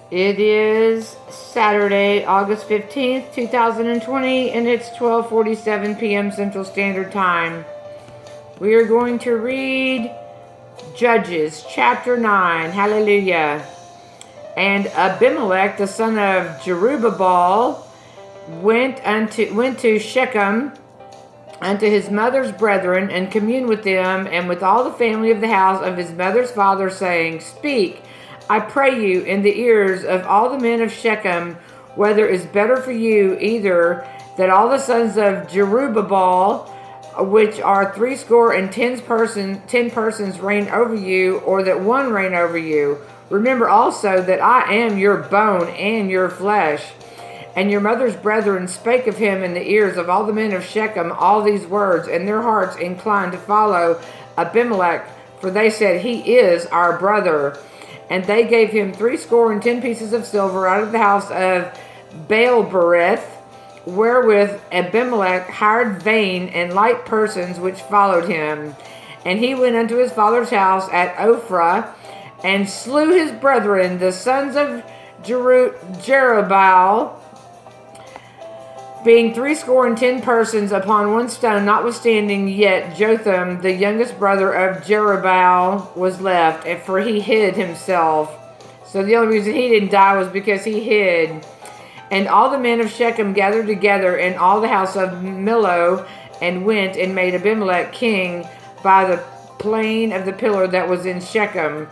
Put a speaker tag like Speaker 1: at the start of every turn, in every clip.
Speaker 1: It is Saturday, August 15th, 2020, and it's 12:47 p.m. Central Standard Time. We are going to read Judges chapter 9. Hallelujah. And Abimelech, the son of Jerubbaal, went to Shechem unto his mother's brethren, and communed with them, and with all the family of the house of his mother's father, saying, Speak, I pray you, in the ears of all the men of Shechem, whether it is better for you either that all the sons of Jerubbaal, which are 10 persons reign over you, or that one reign over you. Remember also that I am your bone and your flesh. And your mother's brethren spake of him in the ears of all the men of Shechem all these words, and their hearts inclined to follow Abimelech, for they said, He is our brother. And they gave him 10 pieces of silver out of the house of Baalberith, wherewith Abimelech hired vain and light persons which followed him. And he went unto his father's house at Ophrah, and slew his brethren, the sons of Jerubbaal, being 10 persons upon one stone, notwithstanding yet Jotham, the youngest brother of Jerubbaal, was left, for he hid himself. So the only reason he didn't die was because he hid. And all the men of Shechem gathered together in all the house of Millo, and went and made Abimelech king by the plain of the pillar that was in Shechem.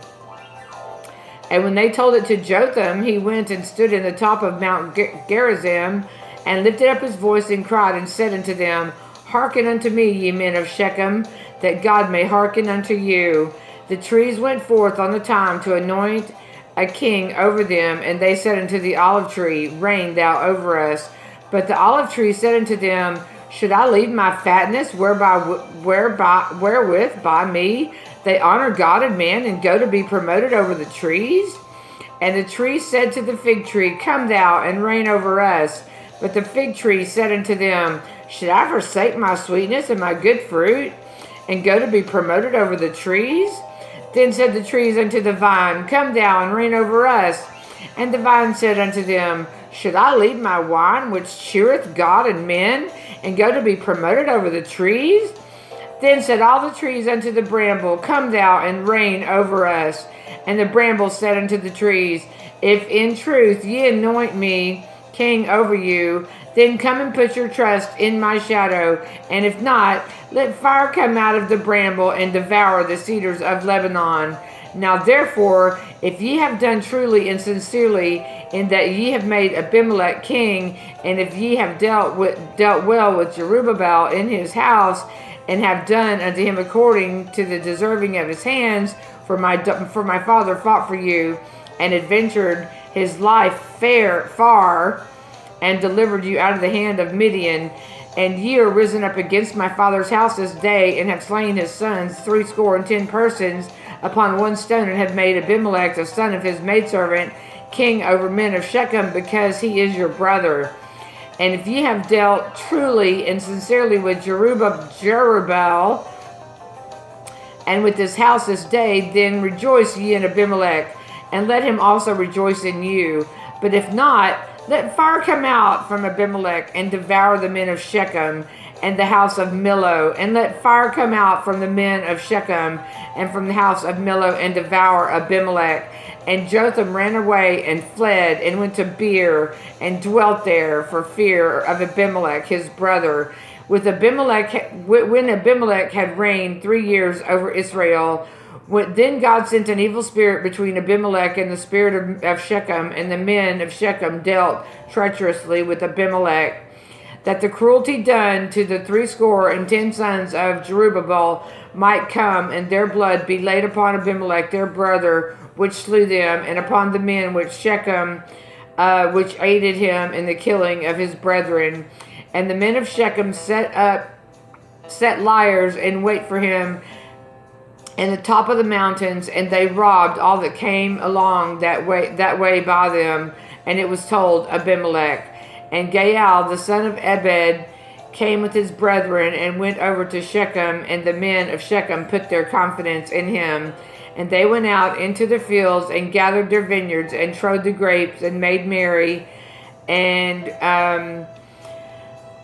Speaker 1: And when they told it to Jotham, he went and stood in the top of Mount Gerizim, and lifted up his voice and cried, and said unto them, Hearken unto me, ye men of Shechem, that God may hearken unto you. The trees went forth on the time to anoint a king over them, and they said unto the olive tree, Reign thou over us. But the olive tree said unto them, Should I leave my fatness wherewith by me they honor God and man, and go to be promoted over the trees? And the tree said to the fig tree, Come thou and reign over us. But the fig tree said unto them, Should I forsake my sweetness and my good fruit, and go to be promoted over the trees? Then said the trees unto the vine, Come thou and reign over us. And the vine said unto them, Should I leave my wine, which cheereth God and men, and go to be promoted over the trees? Then said all the trees unto the bramble, Come thou and reign over us. And the bramble said unto the trees, If in truth ye anoint me king over you, then come and put your trust in my shadow, and if not, let fire come out of the bramble and devour the cedars of Lebanon. Now therefore, if ye have done truly and sincerely, in that ye have made Abimelech king, and if ye have dealt well with Jerubbaal in his house, and have done unto him according to the deserving of his hands, for my father fought for you, and adventured his life far, and delivered you out of the hand of Midian. And ye are risen up against my father's house this day, and have slain his sons 10 persons upon one stone, and have made Abimelech, the son of his maidservant, king over men of Shechem, because he is your brother. And if ye have dealt truly and sincerely with Jerubbaal, and with this house this day, then rejoice ye in Abimelech, and let him also rejoice in you. But if not, let fire come out from Abimelech, and devour the men of Shechem, and the house of Millo. And let fire come out from the men of Shechem, and from the house of Millo, and devour Abimelech. And Jotham ran away, and fled, and went to Beer, and dwelt there for fear of Abimelech his brother. When Abimelech had reigned 3 years over Israel, then God sent an evil spirit between Abimelech and the spirit of Shechem, and the men of Shechem dealt treacherously with Abimelech, that the cruelty done to the 10 sons of Jerubbaal might come, and their blood be laid upon Abimelech their brother, which slew them, and upon the men which Shechem, which aided him in the killing of his brethren. And the men of Shechem set liers in wait for him in the top of the mountains, and they robbed all that came along that way by them. And it was told Abimelech. And Gaal, the son of Ebed, came with his brethren, and went over to Shechem, and the men of Shechem put their confidence in him. And they went out into the fields and gathered their vineyards and trode the grapes and made merry, and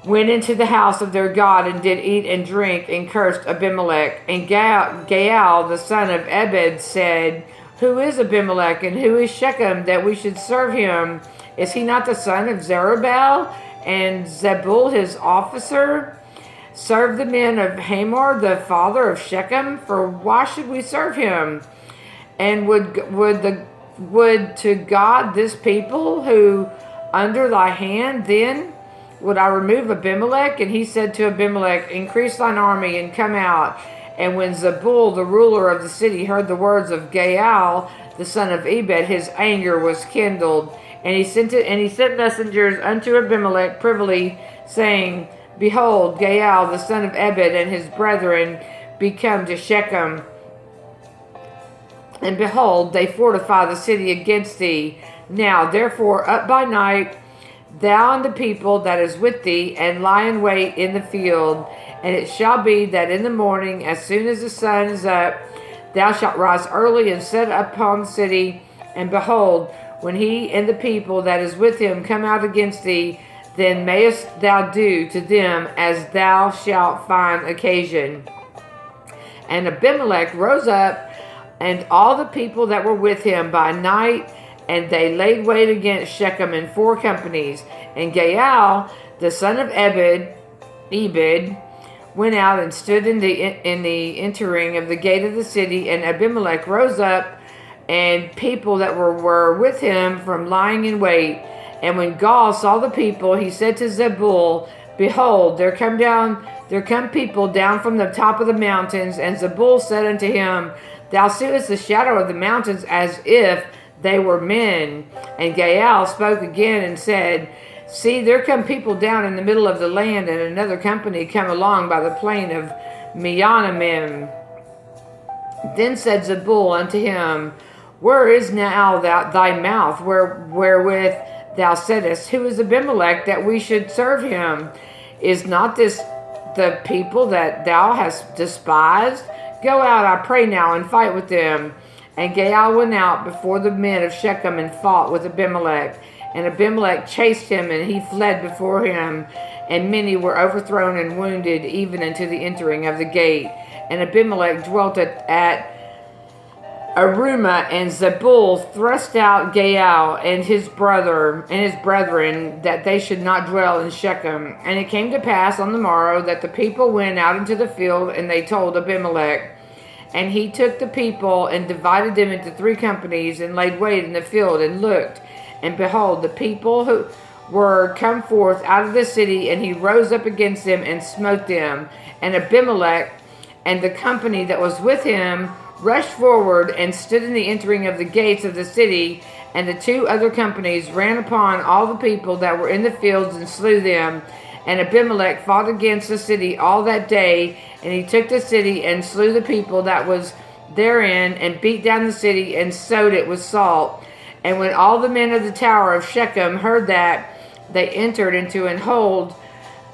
Speaker 1: went into the house of their God and did eat and drink and cursed Abimelech. And Gaal, the son of Ebed, said, Who is Abimelech and who is Shechem that we should serve him? Is he not the son of Jerubbaal and Zebul his officer? Serve the men of Hamor, the father of Shechem, for why should we serve him? And would to God this people who under thy hand, then would I remove Abimelech? And he said to Abimelech, Increase thine army and come out. And when Zebul, the ruler of the city, heard the words of Gaal, the son of Ebed, his anger was kindled. And he sent messengers unto Abimelech privily, saying, Behold, Gaal, the son of Ebed, and his brethren be come to Shechem. And behold, they fortify the city against thee. Now, therefore, up by night, thou and the people that is with thee, and lie in wait in the field. And it shall be that in the morning, as soon as the sun is up, thou shalt rise early and set upon the city. And behold, when he and the people that is with him come out against thee, then mayest thou do to them as thou shalt find occasion. And Abimelech rose up, and all the people that were with him by night, and they laid wait against Shechem in 4 companies. And Gaal, the son of Ebed, went out and stood in the entering of the gate of the city. And Abimelech rose up, and people that were with him from lying in wait. And when Gaal saw the people, he said to Zebul, Behold, there come people down from the top of the mountains. And Zebul said unto him, Thou seest the shadow of the mountains as if they were men. And Gaal spoke again and said, See, there come people down in the middle of the land, and another company come along by the plain of Meonamim. Then said Zebul unto him, Where is now thy mouth, wherewith thou saidest, Who is Abimelech, that we should serve him? Is not this the people that thou hast despised? Go out, I pray now, and fight with them. And Gaal went out before the men of Shechem and fought with Abimelech. And Abimelech chased him, and he fled before him. And many were overthrown and wounded, even unto the entering of the gate. And Abimelech dwelt at Arumah, and Zebul thrust out Gaal and his brethren, that they should not dwell in Shechem. And it came to pass on the morrow that the people went out into the field, and they told Abimelech. And he took the people and divided them into 3 companies, and laid wait in the field, and looked. And behold, the people who were come forth out of the city, and he rose up against them and smote them. And Abimelech and the company that was with him rushed forward and stood in the entering of the gates of the city. And the 2 other companies ran upon all the people that were in the fields and slew them. And Abimelech fought against the city all that day, and he took the city and slew the people that was therein, and beat down the city and sowed it with salt. And when all the men of the tower of Shechem heard that, they entered into an hold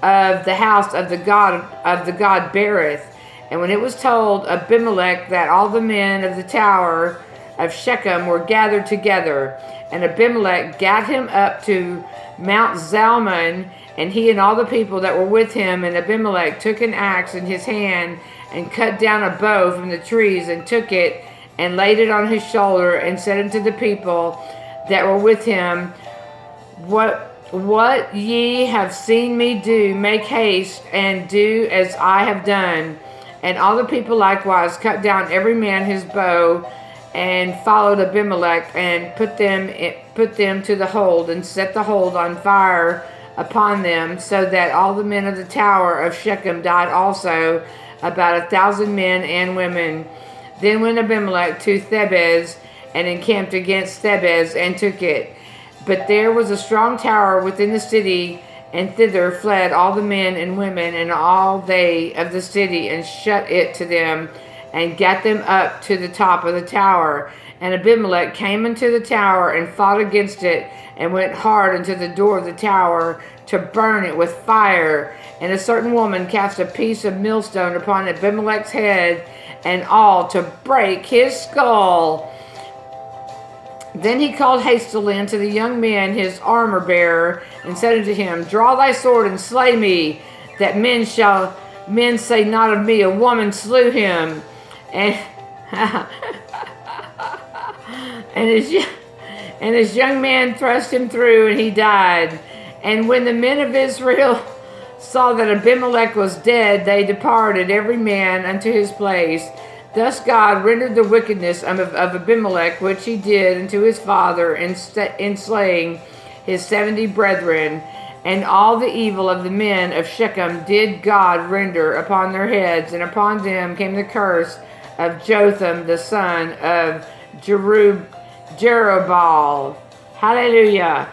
Speaker 1: of the house of the god Baalberith. And when it was told Abimelech that all the men of the tower of Shechem were gathered together, and Abimelech gat him up to Mount Zalmon, and he and all the people that were with him. And Abimelech took an axe in his hand, and cut down a bow from the trees, and took it, and laid it on his shoulder, and said unto the people that were with him, What ye have seen me do, make haste, and do as I have done. And all the people likewise cut down every man his bow, and followed Abimelech, and put them to the hold, and set the hold on fire upon them, so that all the men of the tower of Shechem died also, about 1,000 men and women. Then went Abimelech to Thebez, and encamped against Thebez, and took it. But there was a strong tower within the city, and thither fled all the men and women, and all they of the city, and shut it to them, and gat them up to the top of the tower. And Abimelech came into the tower, and fought against it, and went hard unto the door of the tower, to burn it with fire. And a certain woman cast a piece of millstone upon Abimelech's head, and all to break his skull. Then he called hastily unto the young man his armor bearer, and said unto him, Draw thy sword and slay me, that men say not of me, a woman slew him. And and his young man thrust him through, and he died. And when the men of Israel saw that Abimelech was dead, they departed every man unto his place. Thus God rendered the wickedness of Abimelech, which he did unto his father in slaying his 70 brethren, and all the evil of the men of Shechem did God render upon their heads, and upon them came the curse of Jotham the son of Jerubbaal. Hallelujah.